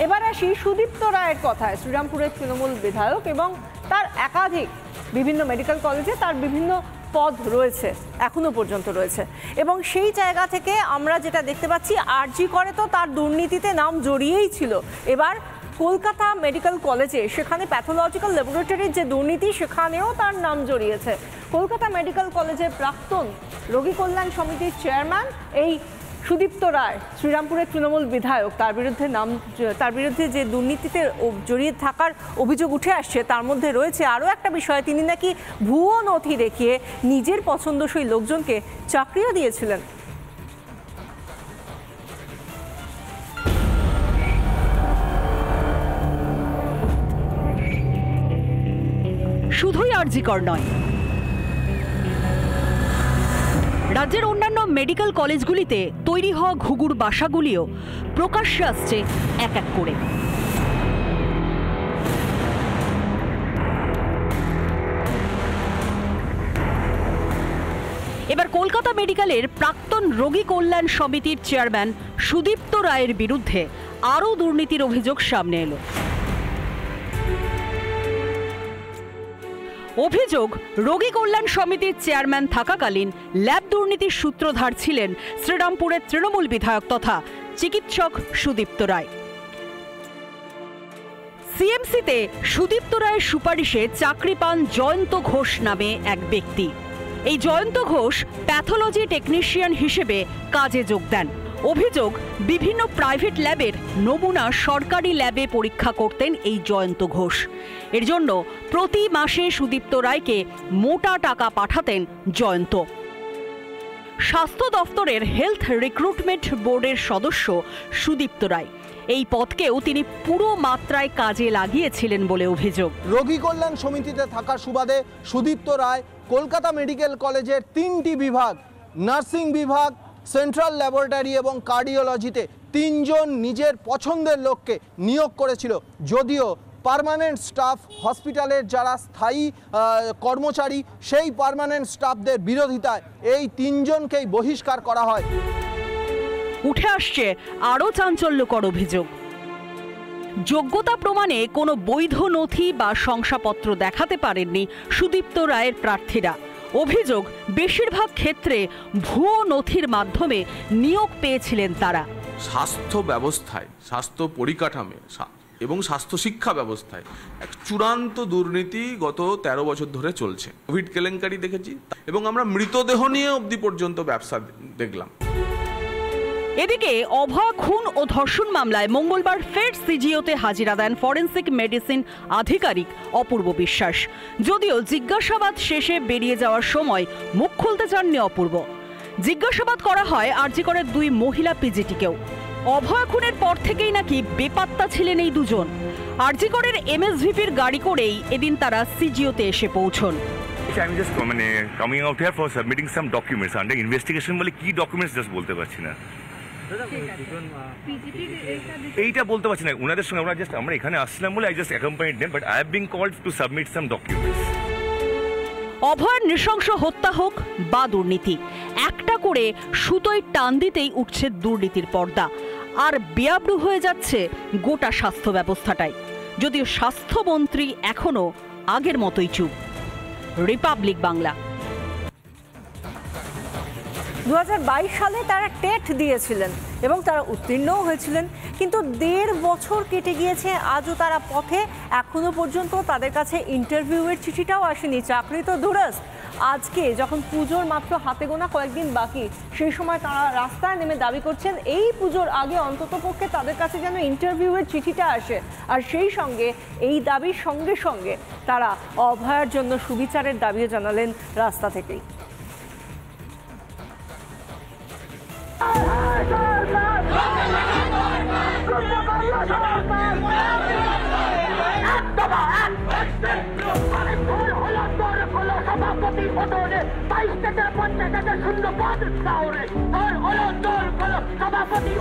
এবার আসি সুদীপ্ত রায়ের কথায়। শ্রীরামপুরের তৃণমূল বিধায়ক এবং তার একাধিক বিভিন্ন মেডিকেল কলেজে তার বিভিন্ন পদ রয়েছে, এখনো পর্যন্ত রয়েছে, এবং সেই জায়গা থেকে আমরা যেটা দেখতে পাচ্ছি, আরজি করে তো তার দুর্নীতিতে নাম জড়িয়েই ছিল। এবার কলকাতা মেডিকেল কলেজে সেখানে প্যাথোলজিক্যাল ল্যাবরেটরির যে দুর্নীতি, সেখানেও তার নাম জড়িয়েছে। কলকাতা মেডিকেল কলেজের প্রাক্তন রোগী কল্যাণ সমিতির চেয়ারম্যান এই সুদীপ্ত রায়, শ্রীরামপুরের তৃণমূল বিধায়ক, তার বিরুদ্ধে যে দুর্নীতিতে জড়িয়ে থাকার অভিযোগ উঠে আসছে, তার মধ্যে রয়েছে আরও একটা বিষয়, তিনি নাকি ভুয়ো নথি দেখিয়ে নিজের পছন্দসই লোকজনকে চাকরিও দিয়েছিলেন। শুধুই আরজি কর নয়, রাজ্যের অন্যান্য মেডিকেল কলেজগুলিতে তৈরি হওয়া ঘুঘুর বাসাগুলিও প্রকাশ্যে আসছে এক এক করে। এবার কলকাতা মেডিকেলের প্রাক্তন রোগী কল্যাণ সমিতির চেয়ারম্যান সুদীপ্ত রায়ের বিরুদ্ধে আরও দুর্নীতির অভিযোগ সামনে এলো। অভিযোগ, রোগী কল্যাণ সমিতির চেয়ারম্যান থাকাকালীন ল্যাব দুর্নীতির সূত্রধার ছিলেন শ্রীরামপুরের তৃণমূল বিধায়ক তথা চিকিৎসক সুদীপ্ত রায়। সিএমসিতে সুদীপ্ত রায়ের সুপারিশে চাকরি পান জয়ন্ত ঘোষ নামে এক ব্যক্তি। এই জয়ন্ত ঘোষ প্যাথোলজি টেকনিশিয়ান হিসেবে কাজে যোগ দেন। অভিযোগ, বিভিন্ন প্রাইভেট ল্যাবের নমুনা সরকারি ল্যাবে পরীক্ষা করতেন এই জয়ন্ত ঘোষ। এর জন্য প্রতি মাসে সুদীপ্ত রায়কে মোটা টাকা পাঠাতেন জয়ন্ত। স্বাস্থ্য দফতরের হেলথ রিক্রুটমেন্ট বোর্ডের সদস্য সুদীপ্ত রায়। এই পদকেও তিনি পুরো মাত্রায় কাজে লাগিয়েছিলেন বলে অভিযোগ। রোগী কল্যাণ সমিতিতে থাকার সুবাদে সুদীপ্ত রায় কলকাতা মেডিকেল কলেজের 3টি বিভাগ, নার্সিং বিভাগ, সেন্ট্রাল ল্যাবরেটরি এবং কার্ডিওলজিতে 3 জন নিজের পছন্দের লোককে নিয়োগ করেছিল। যদিও পার্মানেন্ট স্টাফ, হসপিটালের যারা স্থায়ী কর্মচারী, সেই পার্মানেন্ট স্টাফদের বিরোধিতায় এই 3 জনকেই বহিষ্কার করা হয়। উঠে আসছে আরও চাঞ্চল্যকর অভিযোগ। যোগ্যতা প্রমাণে কোনো বৈধ নথি বা শংসাপত্র দেখাতে পারেননি সুদীপ্ত রায়ের প্রার্থীরা। অভিযোগ, বেশিরভাগ ক্ষেত্রে ভুয়ো নথির মাধ্যমে নিয়োগ পেয়েছিলেন তারা। স্বাস্থ্য ব্যবস্থায়, স্বাস্থ্য পরিকাঠামো এবং স্বাস্থ্য শিক্ষা ব্যবস্থায় এক চূড়ান্ত দুর্নীতি গত 13 বছর ধরে চলছে। কোভিড কেলেঙ্কারি দেখেছি, এবং আমরা মৃতদেহ নিয়ে অবধি পর্যন্ত ব্যবসা দেখলাম। এদিকে অভয়া খুন ও ধর্ষণ মামলায় মঙ্গলবার ফের সিজিওতে হাজিরা দেন ফরেন্সিক মেডিসিন আধিকারিক অপূর্ব বিশ্বাস। যদিও জিজ্ঞাসাবাদ শেষে বেরিয়ে যাওয়ার সময় মুখ খুলতে চাননি অপূর্ব। জিজ্ঞাসাবাদ করা হয় আরজি করের 2 মহিলা পিজিটিকেও। অভয়া খুনের পর থেকেই নাকি বেপাত্তা ছিলেন এই দুজন। আরজি করের এমএসভিপির গাড়ি করেই এদিন তারা সিজিওতে এসে পৌঁছন। আমি just coming out here for submitting some documents under investigation. বলে কি ডকুমেন্টস জাস্ট বলতে পারছি না, এইটা বলতে পারছি না। ওনাদের সঙ্গে আমরা এখানে আসলাম বলে I just accompanied them, but I have been called to submit some documents. অভয়ের নৃশংস হত্যা হোক বা দুর্নীতি, একটা করে সুতোয় টান দিতেই উঠছে দুর্নীতির পর্দা, আর বেআব্রু হয়ে যাচ্ছে গোটা স্বাস্থ্য ব্যবস্থাটাই। যদিও স্বাস্থ্যমন্ত্রী এখনো আগের মতোই চুপ। রিপাবলিক বাংলা। 2022 সালে তারা টেট দিয়েছিলেন এবং তারা উত্তীর্ণও হয়েছিলেন, কিন্তু 1.5 বছর কেটে গিয়েছে, আজও তারা পথে। এখনো পর্যন্ত তাদের কাছে ইন্টারভিউয়ের চিঠিটাও আসেনি। চাকরি তো দূরস্থ। আজকে যখন পুজোর মাত্র হাতে গোনা কয়েকদিন বাকি, সেই সময় তারা রাস্তায় নেমে দাবি করছেন এই পুজোর আগে অন্ততপক্ষে তাদের কাছে যেন ইন্টারভিউয়ের চিঠিটা আসে। আর সেই সঙ্গে এই দাবির সঙ্গে সঙ্গে তারা অভয়ার জন্য সুবিচারের দাবিও জানালেন রাস্তা থেকেই।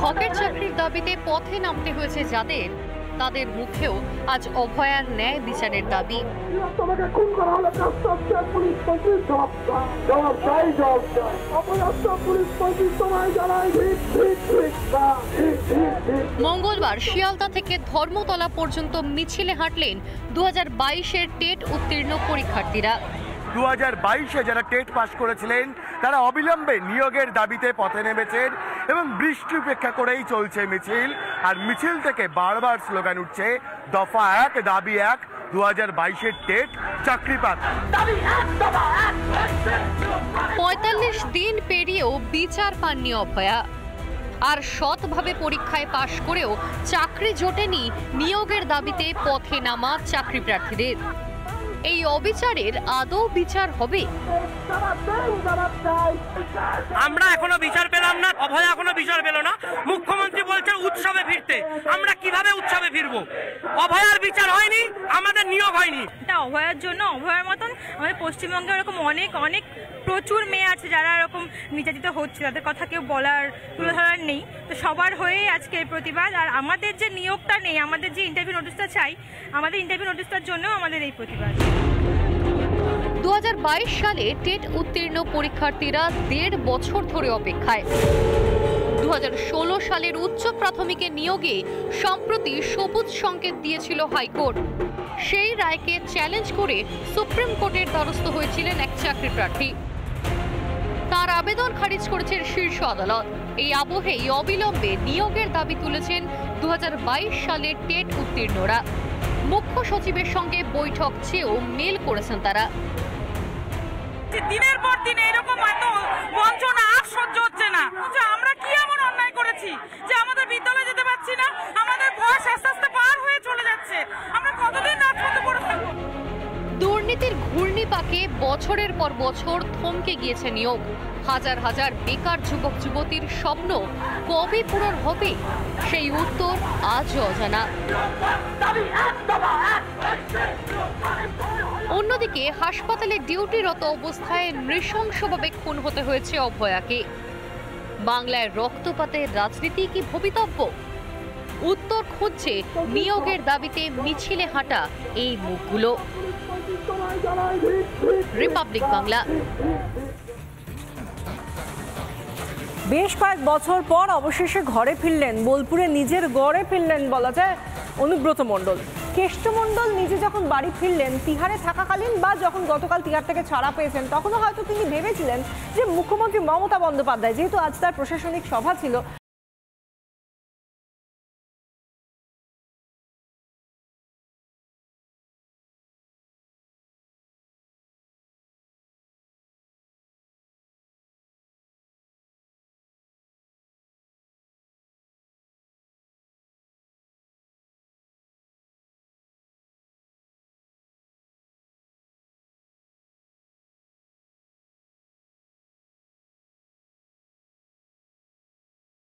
হকের চাকরির দাবিতে পথে নামতে হয়েছে যাদের, তাদের মুখেও আজ অভয়ার ন্যায় বিচারের দাবি। মঙ্গলবার শিয়ালদা থেকে ধর্মতলা পর্যন্ত মিছিলে হাঁটলেন 2022-এর টেট উত্তীর্ণ পরীক্ষার্থীরা। 2022-এ যারা টেট পাস করেছিলেন তারা অবিলম্বে নিয়োগের দাবিতে পথে নেমেছেন এবং বৃষ্টি উপেক্ষা করেই চলছে মিছিল। আর মিছিল থেকে বারবার স্লোগান উঠছে দফা 1 দাবি 1, 2022-এর টেট চাকরি পাক। 45 দিন পেরিয়েও বিচার পাননি অভয়া। আর সৎভাবে পরীক্ষায় পাশ করেও চাকরি জোটেনি নিয়োগের দাবিতে পথে নামা চাকরি প্রার্থীদের। এই অবিচারের আদৌ বিচার হবে? আমরা এখনো বিচার পেলাম না, অভয়া এখনো বিচার পেল না। মুখ্যমন্ত্রী বলছেন উৎসবে ফিরতে, আমরা কিভাবে উৎসবে ফিরবো? অভয়ার বিচার হয়নি, আমাদের নিয়োগ হয়নি। এটা অভয়ার জন্য, অভয়ার মতন আমাদের পশ্চিমবঙ্গে এরকম অনেক অনেক প্রচুর মেয়ে আছে যারা এরকম নির্যাতিত হচ্ছে, তাদের কথা কেউ বলার তুলে ধরার নেই। তো সবার হয়েই আজকে এই প্রতিবাদ। আর আমাদের যে নিয়োগটা নেই, আমাদের যে ইন্টারভিউ নোটিশটা চাই, আমাদের ইন্টারভিউ নোটিশটার জন্য আমাদের এই প্রতিবাদ। 2022 সালে টেট উত্তীর্ণ পরীক্ষার্থীরা 1.5 বছর ধরে অপেক্ষায়। 2016 সালের উচ্চ প্রাথমিকে নিয়োগে সম্প্রতি সবুজ সংকেত দিয়েছিল হাইকোর্ট। সেই রায়কে চ্যালেঞ্জ করে সুপ্রিম কোর্টের দ্বারস্থ হয়েছিলেন এক চাকরি প্রার্থী। তার আবেদন খারিজ করেছেন শীর্ষ আদালত। এই আবহেই অবিলম্বে নিয়োগের দাবি তুলেছেন 2022 সালের টেট উত্তীর্ণরা। মুখ্য সচিবের সঙ্গে বৈঠক চেয়েও মেল করেছেন তারা। দিনের পর দিন এরকম এত বঞ্চনা আর সহ্য হচ্ছে না। আমরা কি এমন অন্যায় করেছি যে আমাদের বিদ্যালয়ে যেতে পারছি না? আমাদের বয়স আস্তে আস্তে পার হয়ে চলে যাচ্ছে। আমরা কতদিন রাজপথ করে থাকবো? দুর্নীতির ঘূর্ণিপাকে বছরের পর বছর থমকে গিয়েছে নিয়োগ। হাজার হাজার বেকার যুবক যুবতীর স্বপ্ন কবে পূরণ হবে সেই উত্তর আজও অজানা। অন্যদিকে হাসপাতালে ডিউটিরত অবস্থায় নৃশংসভাবে খুন হতে হয়েছে অভয়াকে। বাংলায় রক্তপাতের রাজনীতি কি ভবিতব্য? উত্তর খুঁজছে নিয়োগের দাবিতে মিছিলে হাঁটা এই মুখগুলো। রিপাবলিক বাংলা। বেশ কয়েক বছর পর অবশেষে ঘরে ফিরলেন, বোলপুরে নিজের গড়ে ফিরলেন বলা যায় অনুব্রত মণ্ডল। কেষ্টমণ্ডল নিজে যখন বাড়ি ফিরলেন তিহারে থাকাকালীন বা যখন গতকাল তিহার থেকে ছাড়া পেয়েছেন, তখনও হয়তো তিনি ভেবেছিলেন যে মুখ্যমন্ত্রী মমতা বন্দ্যোপাধ্যায়, যেহেতু আজ তার প্রশাসনিক সভা ছিল,